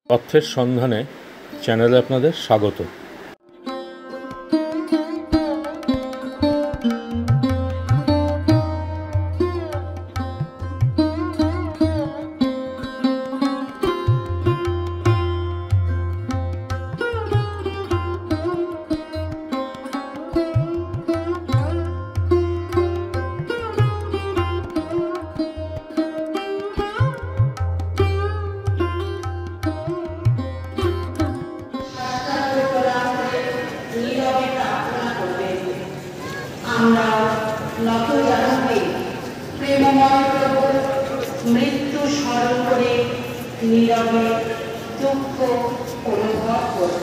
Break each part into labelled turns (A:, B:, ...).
A: তথ্যের সন্ধানে চ্যানেলে আপনাদের স্বাগত।
B: মৃত্যু স্মরণ করে নীরবে দুঃখ অনুভব করব।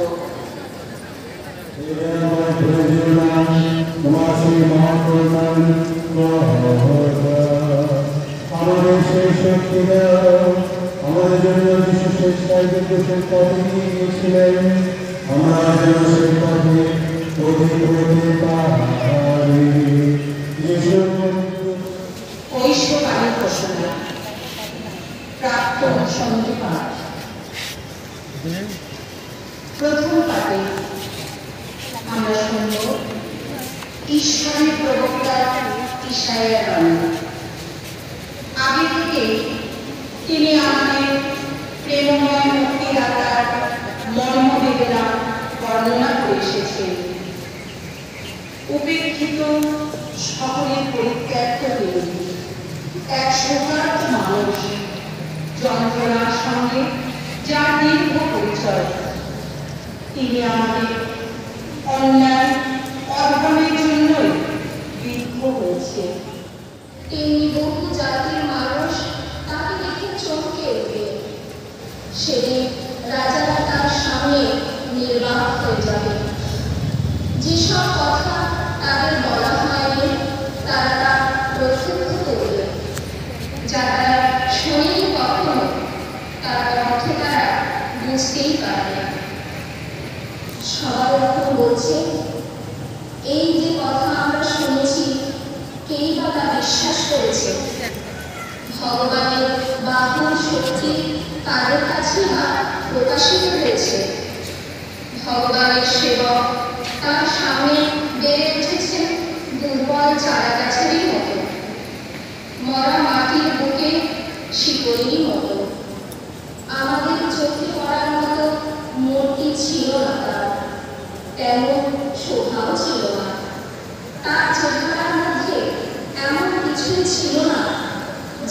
C: আমাদের সেই শক্তি আমাদের জন্য যিশু শেষ কার্যের পথে নিয়েছিলেন, আমরা যেন সেই পথে অধিক হতে পারি।
B: ঐশ্বরিক ঘোষণা প্রাপ্ত সঙ্গী পাঠ। প্রথম পাঠে আমরা শুনব ঈশ্বরের প্রবক্তা ইসাইয়ার বাণী। আগে থেকে তিনি আমাদের প্রেমময় মুক্তিদাতার মর্মবেদনা বর্ণনা করে এসেছেন। উপেক্ষিত, সকলে পরিত্যক্ত হয়ে এক শোকার্ত মানুষ, যন্ত্রণার সঙ্গে যার দীর্ঘ পরিচয়। তিনি আমাদের অন্যায় অধর্মের জন্যই বিদ্ধ হয়েছে।
D: তেমনি বহু জাতির মানুষ তাকে দেখে চমকে উঠবে। সেদিন রাজারা তার সামনে নির্বাক হয়ে যাবে। যেসব কথা তাদের বলা হয়নি তারা তা প্রত্যক্ষ করবে। যারা শোনেনি কখনো তার অর্থ তারা বুঝতেই পারবে। সবাই এখন বলছে, এই যে কথা আমরা শুনেছি কেই বা তা বিশ্বাস করেছে? ভগবানের বাহন শক্তি তাদের কাছে বা প্রকাশিত হয়েছে। ভগবানের সেবক তার সামনে বেড়ে উঠেছে দুর্বল চারা গাছেরই মতো, মরা মাটির বুকে শিকড়েরই মতো। আমাদের চোখে পড়ার মতো মূর্তি ছিল না তার, তেমন শোভাও ছিল না। তার চেহারার মধ্যে এমন কিছুই ছিল না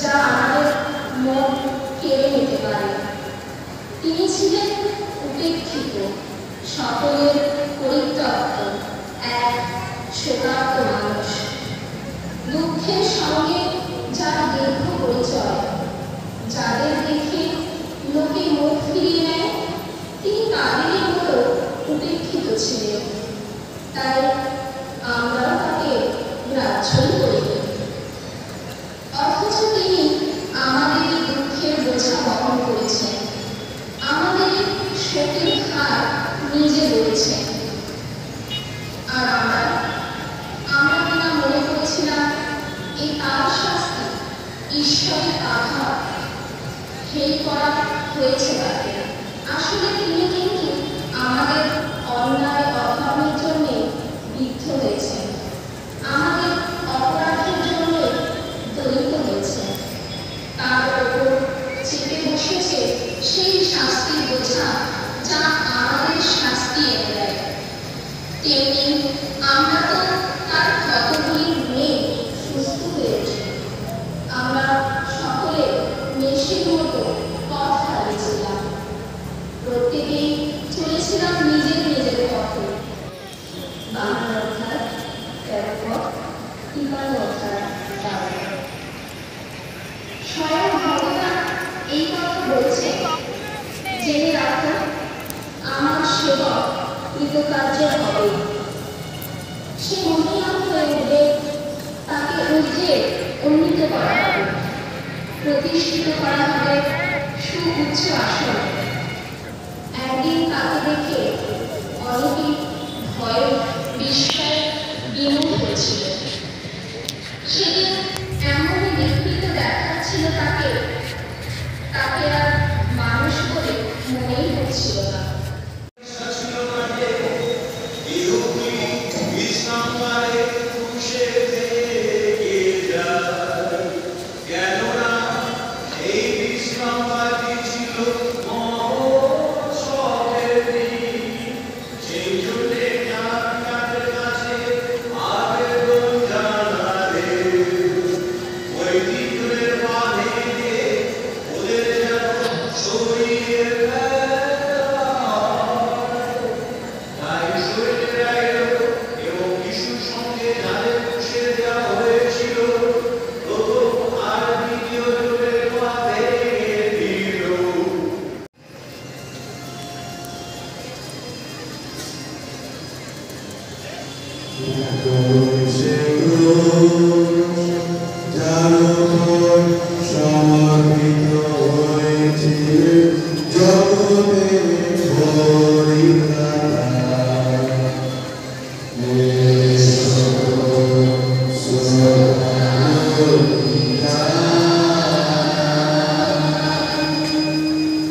D: যা আমাদের মন কেড়ে নিতে পারে। তিনি ছিলেন উপেক্ষিত, সকলের পরিত্যক্ত, এক শোকার্ত মানুষ। দুঃখের সঙ্গে যার দীর্ঘ পরিচয়, যাদের দেখে লোকে মুখ ফিরিয়ে নেয়, তিনি তাদেরই মতো উপেক্ষিত ছিলেন। তাই আমরাও তাকে গ্রাহ্যই করি। অথচ তিনি আমাদের দুঃখের বোঝা বহন করেছেন, আমাদের শোকের ভার নিজে বলেছেন। আর আমরা কিনা মনে করেছিলাম এই তার শাস্তি, ঈশ্বরের আঘাত হেই করা হয়েছে তাকে। আসলে তিনি কিন্তু আমাদের অন্যায় অধর্মের জন্য বিদ্ধ হয়েছেন, আমাদের অপরাধের জন্য দলিত হয়েছেন। তার উপর চেপে বসেছে সেই শাস্তির বোঝা যা আমাদের শাস্তি এনে দেয়। তেমনি আমরা তো তার ক্ষতগুলি নিয়ে সুস্থ হয়েছি। আমরা সকলে মেষের মতো পথ হারিয়েছিলাম, প্রত্যেকেই চলেছিলাম নিজের নিজের পথে। বাংলা অধ্যায় 13 ইমানি অধ্যায় 12। স্বয়ং ভগবান এই কথা বলছে, জেনে রাখো আমার সেবক কৃতকার্য হবে। সে মহিয়ান হয়ে উঠবে, তাকে ঊর্ধ্বে উন্নীত করা হবে, প্রতিষ্ঠিত করা হবে সুউচ্চ আসন। একদিন তাকে দেখে অনেকে ভয় বিস্ময়ে বিমূঢ় হয়েছিল। সেদিন এমনই বিকৃত দেখাচ্ছিল তাকে, আর মানুষ বলে মনেই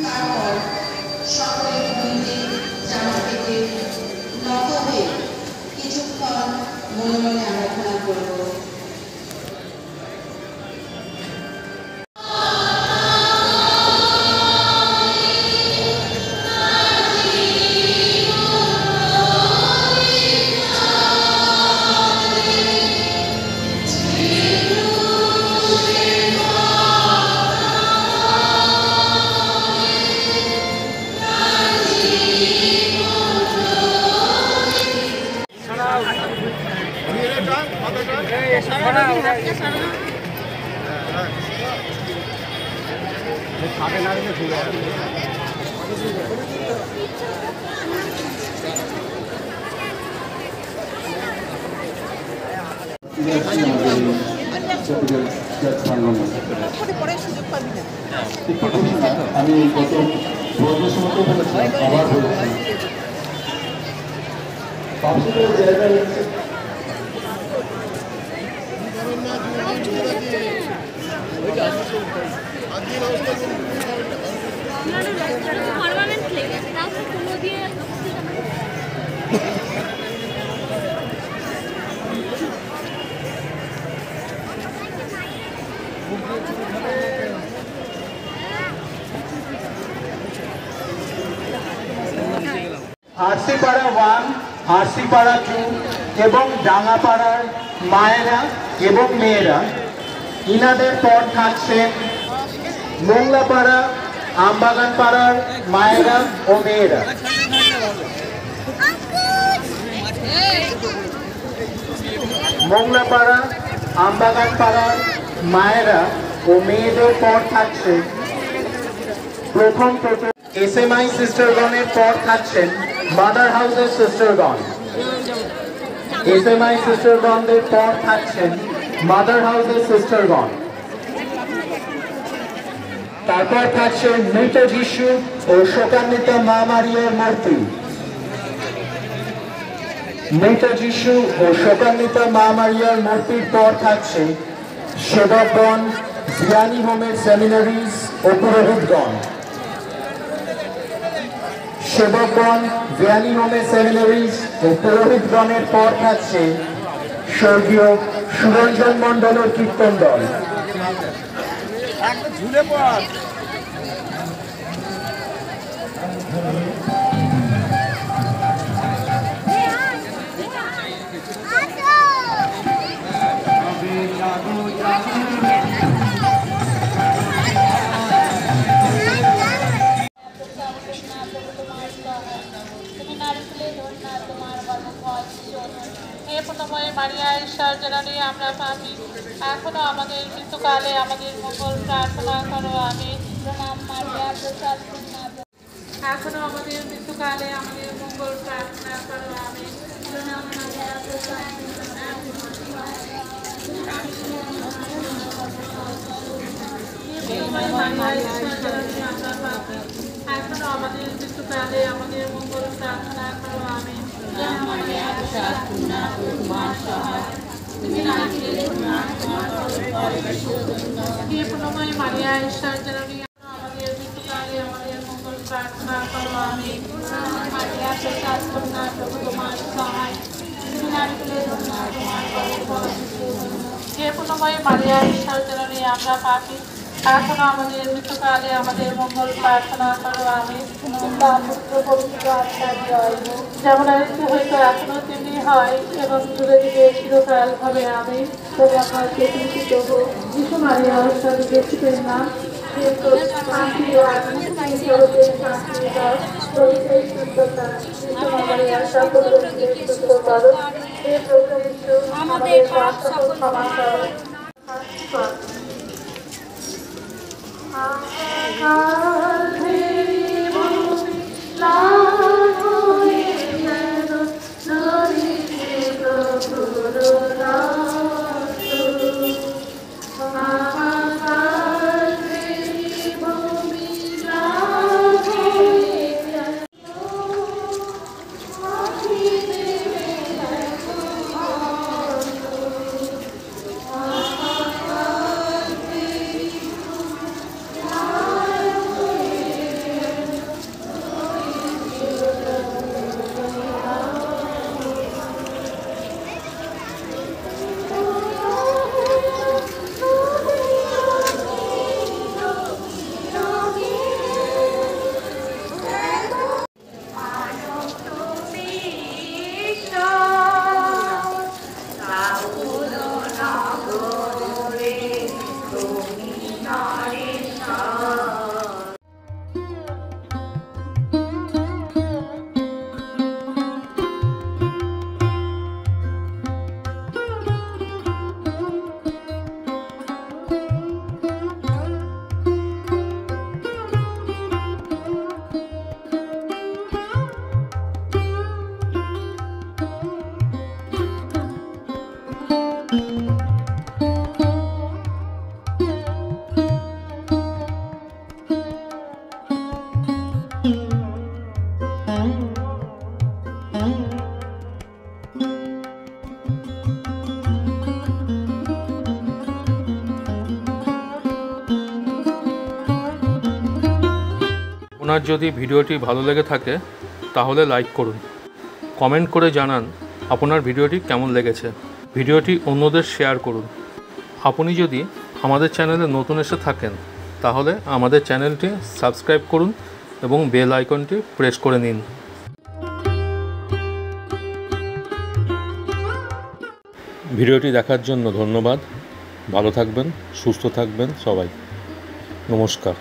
B: তারপর সকলের মধ্যে জানা থেকে নত হয়ে কিছুক্ষণ মনে মনে আরাধনা করব।
C: আমি গত প্রদর্শন বলেছি আবার বলেছি পাশের জায়গায় আরসিপাড়া 1, আরসিপাড়া 2 এবং ডাঙ্গাপাড়ার মায়েরা এবং মেয়েরা, ইনাদের পর থাকছেন মোংলাপাড়া আমবাগান পাড়ার মায়েরা ও মেয়েরা। মোংলাপাড়া আমবাগান পাড়ার মায়েরা ও মেয়েদের পর থাকছে প্রথম এসএমআই সিস্টারগণের পর থাকছেন মাদার হাউসের সিস্টারগণ। এসএমআই সিস্টারগণদের পর থাকছেন মাদার হাউসের সিস্টারগণ। তারপর থাকছে মৃত যিশু ও শোকান্বিত মা মারিয়ার মূর্তি। মৃত যিশু ও শোকান্বিত মা মারিয়ার মূর্তির পর থাকছে সেবকগণ, জিয়ানি হোমের সেমিনারিজ ও পুরোহিতগণ। সেবকগণ, জিয়ানি হোমের সেমিনারিজ ও পুরোহিতগণের পর থাকছে স্বর্গীয় সুরঞ্জন মণ্ডলের কীর্তন দল।
E: মারিয়া ঈশ্বর জননী আমরা পাপী, এখনো আমাদের মৃত্যুকালে আমাদের মঙ্গল প্রার্থনা করো। আমি প্রণাম মারিয়া প্রসাদ, এখনো আমাদের মৃত্যুকালে আমাদের মঙ্গল প্রার্থনা করো। আমি প্রণাম মারিয়া প্রসাদ, এখনো আমাদের মৃত্যুকালে আমাদের মঙ্গল প্রার্থনা করো। আমি মারিয়া ঈশ্বর জননী আমাদের মৃত্যুকালে আমাদের মঙ্গল প্রার্থনা করো। আমি মারিয়া প্রসাদ কন্যা, প্রভু তোমার সহায়, হে পুনময় মারিয়া ঈশ্বর জননী আমরা পাপী, এখনো আমাদের মৃত্যুকালে আমাদের মঙ্গল প্রার্থনা করো। আমি পুত্র পবিত্র আত্মার জয়, যেমন আদিত্য হয়তো এখনো তেমনি হয় এবং যুগে যুগে চিরকাল হবে। আমি তবে আমার প্রতিষ্ঠিত হোক যিশু মারিয়া ঈশ্বরের ব্যক্তিদের নাম, শান্তি ও আত্মিক জগতের শান্তি দাও, প্রভৃতির শুদ্ধতা যিশু মারিয়া সকল রোগীদের সুস্থ করো। হে প্রভু যিশু আমাদের পাপ সকল ক্ষমা করো।
A: আপনার যদি ভিডিওটি ভালো লেগে থাকে তাহলে লাইক করুন, কমেন্ট করে জানান আপনার ভিডিওটি কেমন লেগেছে। ভিডিওটি অন্যদের শেয়ার করুন। আপনি যদি আমাদের চ্যানেলে নতুন এসে থাকেন তাহলে আমাদের চ্যানেলটি সাবস্ক্রাইব করুন এবং বেল আইকনটি প্রেস করে নিন। ভিডিওটি দেখার জন্য ধন্যবাদ। ভালো থাকবেন, সুস্থ থাকবেন সবাই। নমস্কার।